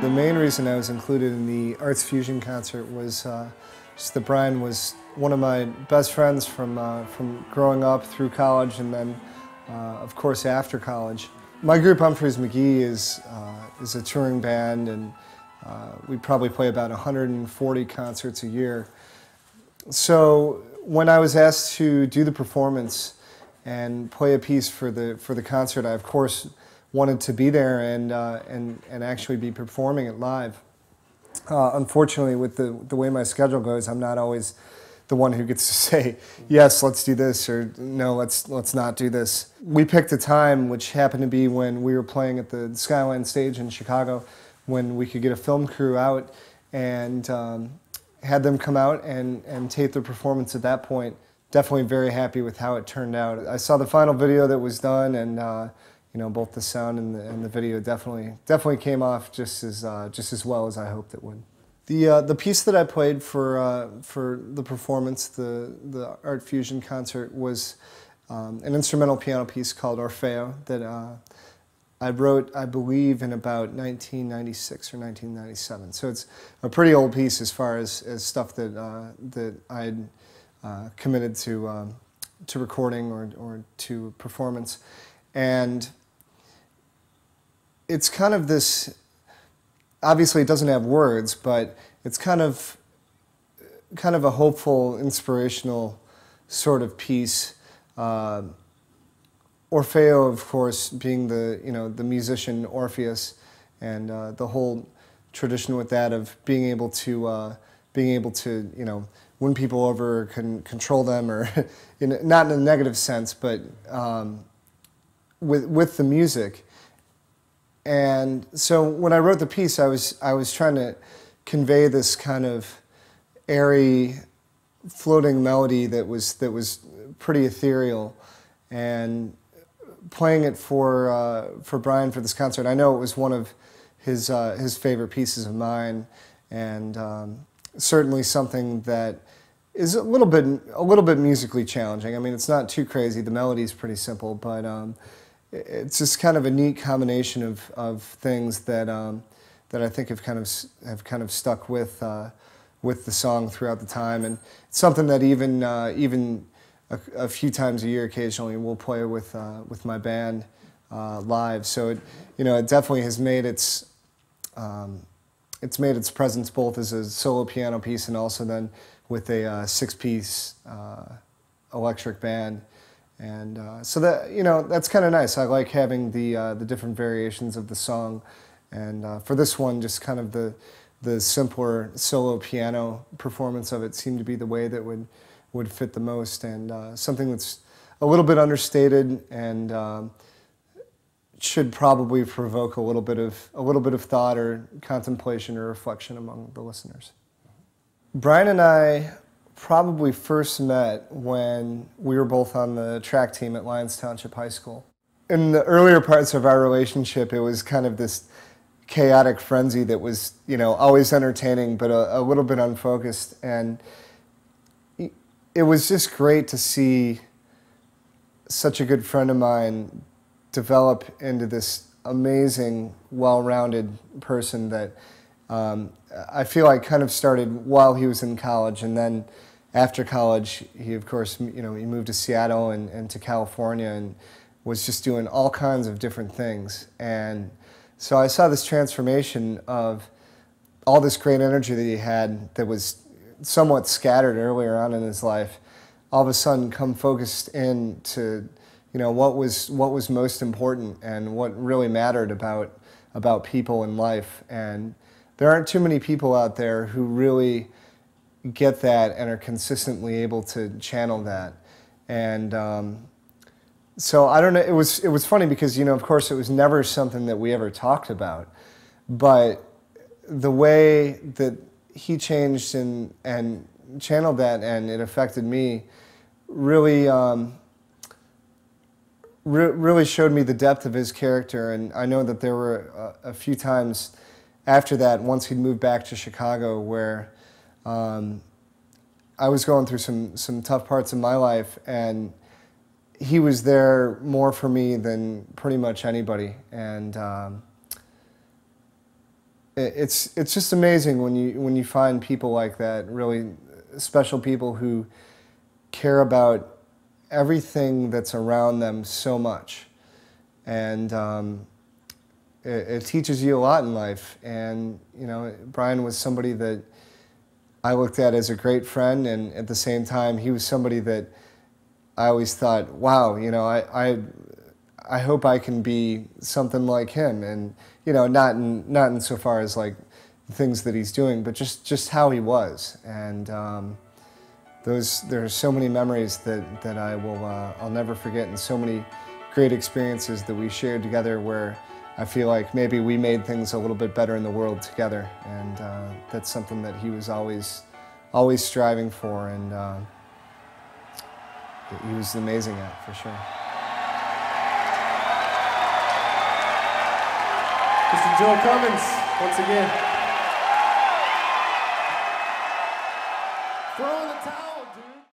The main reason I was included in the Arts Fusion concert was just that Brian was one of my best friends from growing up through college and then, of course, after college. My group, Humphreys McGee, is a touring band, and we probably play about 140 concerts a year. So when I was asked to do the performance and play a piece for the concert, I of course wanted to be there and actually be performing it live. Unfortunately, with the way my schedule goes, I'm not always the one who gets to say, yes, let's do this, or no, let's not do this. We picked a time which happened to be when we were playing at the Skyline stage in Chicago, when we could get a film crew out and had them come out and tape the performance at that point. Definitely very happy with how it turned out. I saw the final video that was done, and you know, both the sound and the video definitely came off just as well as I hoped it would. The piece that I played for the performance, the Art Fusion concert, was an instrumental piano piece called Orfeo that I wrote, I believe, in about 1996 or 1997. So it's a pretty old piece as far as stuff that I had committed to recording or to performance. And it's kind of this, obviously it doesn't have words, but it's kind of a hopeful, inspirational sort of piece. Orfeo, of course, being the musician Orpheus, and the whole tradition with that of being able to win people over, control them, or not in a negative sense, but with the music. And so when I wrote the piece, I was trying to convey this kind of airy, floating melody that was pretty ethereal, and playing it for Brian for this concert. I know it was one of his favorite pieces of mine, and certainly something that is a little bit musically challenging. I mean, it's not too crazy. The melody's pretty simple, but it's just kind of a neat combination of things that I think have kind of stuck with the song throughout the time, and it's something that even a few times a year, occasionally, we'll play with my band live. So it definitely has made its presence both as a solo piano piece and also then with a six-piece electric band. And so that, that's kind of nice. I like having the different variations of the song, and for this one, just kind of the simpler solo piano performance of it seemed to be the way that would fit the most, and something that's a little bit understated and should probably provoke a little bit of thought or contemplation or reflection among the listeners. Brian and I probably first met when we were both on the track team at Lyons Township High School. In the earlier parts of our relationship, it was kind of this chaotic frenzy that was, always entertaining but a little bit unfocused, and it was just great to see such a good friend of mine develop into this amazing, well-rounded person that I feel like kind of started while he was in college, and then after college, he of course, he moved to Seattle and to California and was just doing all kinds of different things. And so I saw this transformation of all this great energy that he had that was somewhat scattered earlier on in his life, all of a sudden come focused in to, what was most important and what really mattered about people in life. And there aren't too many people out there who really get that and are consistently able to channel that. And so I don't know, it was funny because, of course it was never something that we ever talked about, but the way that he changed and channeled that and it affected me really really showed me the depth of his character. And I know that there were a few times after that, once he'd moved back to Chicago, where I was going through some tough parts of my life, and he was there more for me than pretty much anybody. And It's just amazing when you find people like that, really special people who care about everything that's around them so much, and it teaches you a lot in life. And you know, Brian was somebody that I looked at as a great friend, and at the same time, he was somebody that I always thought, wow, you know, I hope I can be something like him, and you know, not in so far as like the things that he's doing, but just how he was. And there are so many memories that I'll never forget, and so many great experiences that we shared together where I feel like maybe we made things a little bit better in the world together, and that's something that he was always striving for, and he was amazing at, for sure. Mr. Joe Cummins, once again. Throw in the towel.